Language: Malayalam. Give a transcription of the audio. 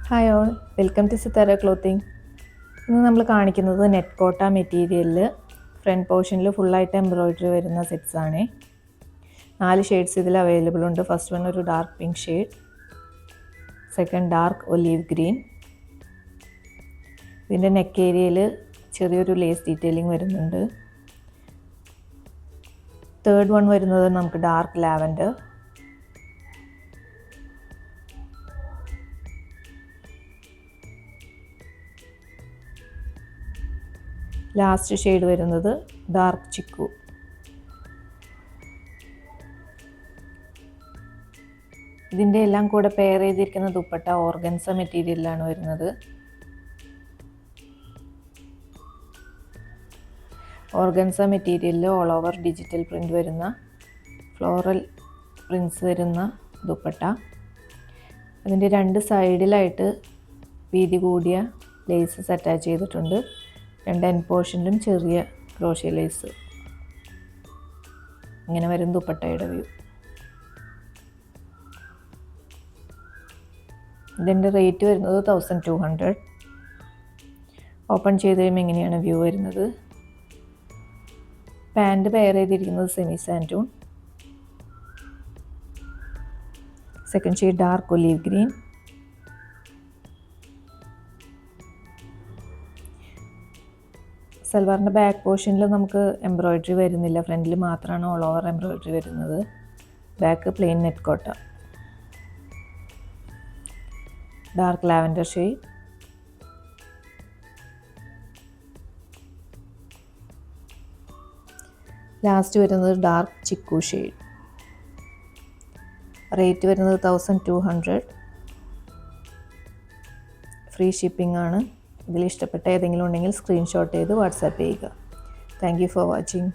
Hi all, welcome to Sithara clothing. ഇന്ന് നമ്മൾ കാണിക്കുന്നത് നെറ്റ് കോട്ട മെറ്റീരിയലിൽ ഫ്രണ്ട് പോർഷനിൽ ഫുള്ളായിട്ട് എംബ്രോയിഡറി വരുന്ന സെറ്റ്സ് ആണ്. 4 ഷെയ്ഡ്സ് ഇതിൽ അവൈലബിൾ ഉണ്ട്. ഫസ്റ്റ് വൺ ഒരു dark pink shade, second dark olive green. ഇതിൻ്റെ നെക്ക് ഏരിയയിൽ ചെറിയൊരു ലേസ് ഡീറ്റെയിലിംഗ് വരുന്നുണ്ട്. തേർഡ് വൺ വരുന്നത് നമുക്ക് ഡാർക്ക് ലാവൻഡർ. ലാസ്റ്റ് ഷെയ്ഡ് വരുന്നത് ഡാർക്ക് ചിക്കു. ഇതിൻ്റെ എല്ലാം കൂടെ പെയർ ചെയ്തിരിക്കുന്ന ദുപ്പട്ട ഓർഗൻസ മെറ്റീരിയലിലാണ് വരുന്നത്. ഓർഗൻസ മെറ്റീരിയലിൽ ഓൾ ഓവർ ഡിജിറ്റൽ പ്രിൻ്റ് വരുന്ന ഫ്ലോറൽ പ്രിൻസ് വരുന്ന ദുപ്പട്ട. അതിൻ്റെ 2 സൈഡിലായിട്ട് വീതി കൂടിയ ലേസസ് അറ്റാച്ച് ചെയ്തിട്ടുണ്ട്. 2 എൻഡ് പോർഷനിലും ചെറിയ ക്രോഷ്യ ലേസ്. ഇങ്ങനെ വരും ദുപ്പട്ടയുടെ വ്യൂ. ഇതിൻ്റെ റേറ്റ് വരുന്നത് 1200. ഓപ്പൺ ചെയ്ത് കഴിയുമ്പോൾ എങ്ങനെയാണ് വ്യൂ വരുന്നത്. പാൻറ് പെയർ ചെയ്തിരിക്കുന്നത് സെമി സാൻറ്റൂൺ. Second shade dark olive green. സൽവാറിൻ്റെ ബാക്ക് പോർഷനിൽ നമുക്ക് എംബ്രോയിഡറി വരുന്നില്ല, ഫ്രണ്ടിൽ മാത്രമാണ് ഓൾ ഓവർ എംബ്രോയിഡറി വരുന്നത്. Back plain net Kota. Dark lavender shade. Last വരുന്നത് ഡാർക്ക് ചിക്കു ഷെയ്ഡ്. റേറ്റ് വരുന്നത് 1200. ഫ്രീ ഷിപ്പിംഗ് ആണ്. ഇതിൽ ഇഷ്ടപ്പെട്ട ഏതെങ്കിലും ഉണ്ടെങ്കിൽ സ്ക്രീൻഷോട്ട് ചെയ്ത് വാട്സാപ്പ് ചെയ്യുക. Thank you for watching.